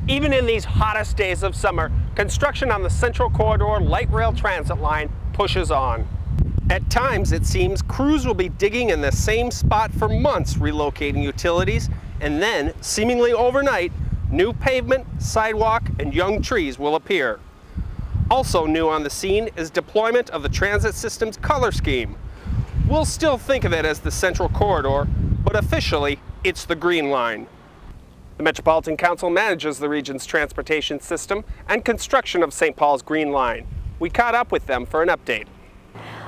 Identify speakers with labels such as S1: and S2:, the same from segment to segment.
S1: Even in these hottest days of summer, construction on the Central Corridor light rail transit line pushes on. At times, it seems, crews will be digging in the same spot for months relocating utilities, and then, seemingly overnight, new pavement, sidewalk, and young trees will appear. Also new on the scene is deployment of the transit system's color scheme. We'll still think of it as the Central Corridor, but officially, it's the Green Line. The Metropolitan Council manages the region's transportation system and construction of St. Paul's Green Line. We caught up with them for an update.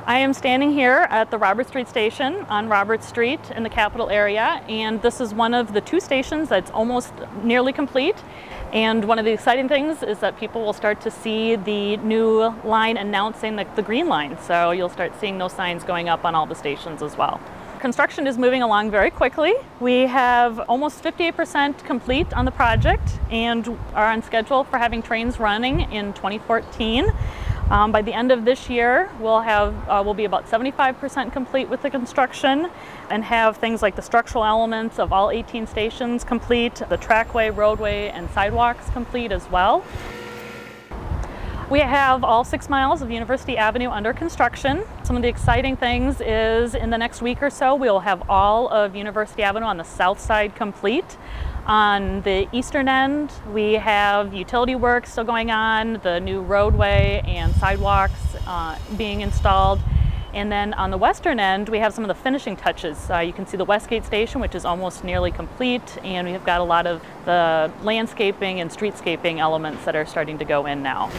S2: I am standing here at the Robert Street Station on Robert Street in the Capitol area, and this is one of the two stations that's almost nearly complete. And one of the exciting things is that people will start to see the new line announcing the Green Line. So you'll start seeing those signs going up on all the stations as well. Construction is moving along very quickly. We have almost 58% complete on the project and are on schedule for having trains running in 2014. By the end of this year, we'll be about 75% complete with the construction and have things like the structural elements of all 18 stations complete, the trackway, roadway, and sidewalks complete as well. We have all 6 miles of University Avenue under construction. Some of the exciting things is in the next week or so, we'll have all of University Avenue on the south side complete. On the eastern end, we have utility work still going on, the new roadway and sidewalks being installed. And then on the western end, we have some of the finishing touches. You can see the Westgate Station, which is almost nearly complete, and we've got a lot of the landscaping and streetscaping elements that are starting to go in now.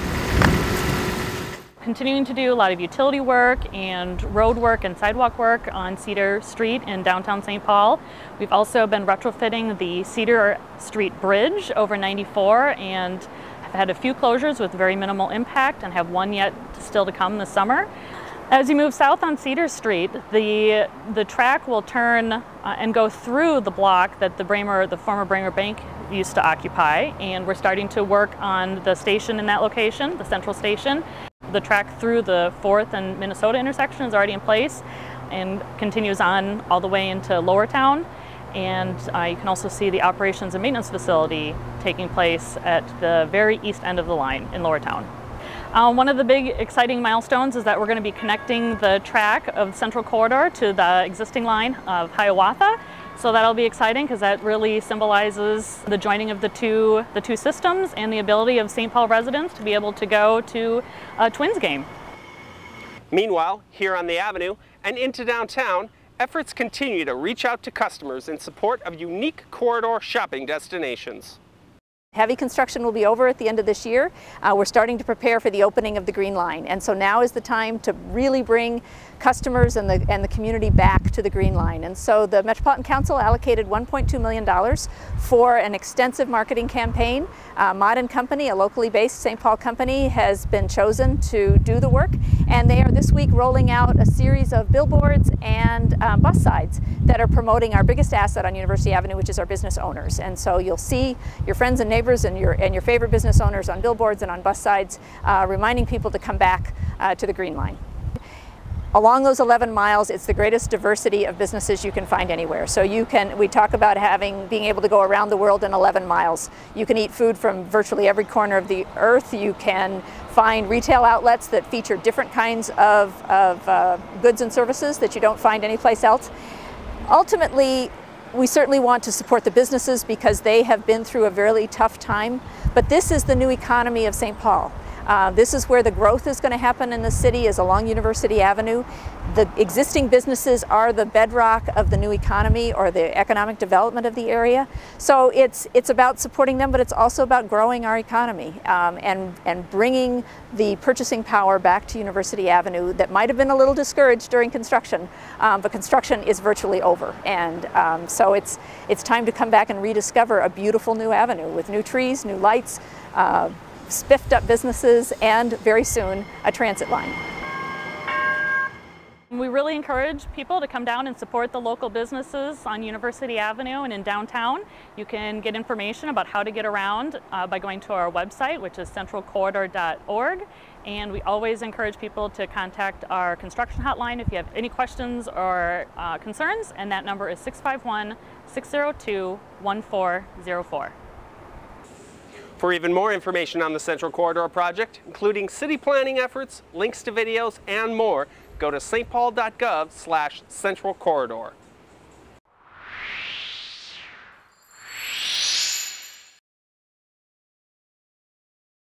S2: Continuing to do a lot of utility work and road work and sidewalk work on Cedar Street in downtown St. Paul. We've also been retrofitting the Cedar Street Bridge over 94 and have had a few closures with very minimal impact and have one yet still to come this summer. As you move south on Cedar Street, the track will turn and go through the block that the former Bramer Bank used to occupy, and we're starting to work on the station in that location, the Central Station. The track through the 4th and Minnesota intersection is already in place and continues on all the way into Lower Town. And you can also see the operations and maintenance facility taking place at the very east end of the line in Lower Town. One of the big exciting milestones is that we're going to be connecting the track of Central Corridor to the existing line of Hiawatha. So that'll be exciting because that really symbolizes the joining of the two systems and the ability of St. Paul residents to be able to go to a Twins game.
S1: Meanwhile, here on the Avenue and into downtown, efforts continue to reach out to customers in support of unique corridor shopping destinations.
S3: Heavy construction will be over at the end of this year. We're starting to prepare for the opening of the Green Line, and so now is the time to really bring customers and the community back to the Green Line. And so the Metropolitan Council allocated $1.2 million for an extensive marketing campaign. Mod & Company, a locally based St. Paul company, has been chosen to do the work, and they are this week rolling out a series of billboards and bus sides that are promoting our biggest asset on University Avenue, which is our business owners. And so you'll see your friends and neighbors and your favorite business owners on billboards and on bus sides, reminding people to come back to the Green Line. Along those 11 miles, it's the greatest diversity of businesses you can find anywhere. So we talk about being able to go around the world in 11 miles. You can eat food from virtually every corner of the earth. You can find retail outlets that feature different kinds of goods and services that you don't find anyplace else. Ultimately, we certainly want to support the businesses because they have been through a really tough time, but this is the new economy of St. Paul. This is where the growth is going to happen in the city, is along University Avenue. The existing businesses are the bedrock of the new economy or the economic development of the area. So it's about supporting them, but it's also about growing our economy and bringing the purchasing power back to University Avenue that might have been a little discouraged during construction, but construction is virtually over. And so it's time to come back and rediscover a beautiful new avenue with new trees, new lights, spiffed up businesses, and very soon a transit line.
S2: We really encourage people to come down and support the local businesses on University Avenue and in downtown. You can get information about how to get around by going to our website, which is centralcorridor.org. And we always encourage people to contact our construction hotline if you have any questions or concerns, and that number is 651-602-1404.
S1: For even more information on the Central Corridor project, including city planning efforts, links to videos, and more, go to stpaul.gov/Central Corridor.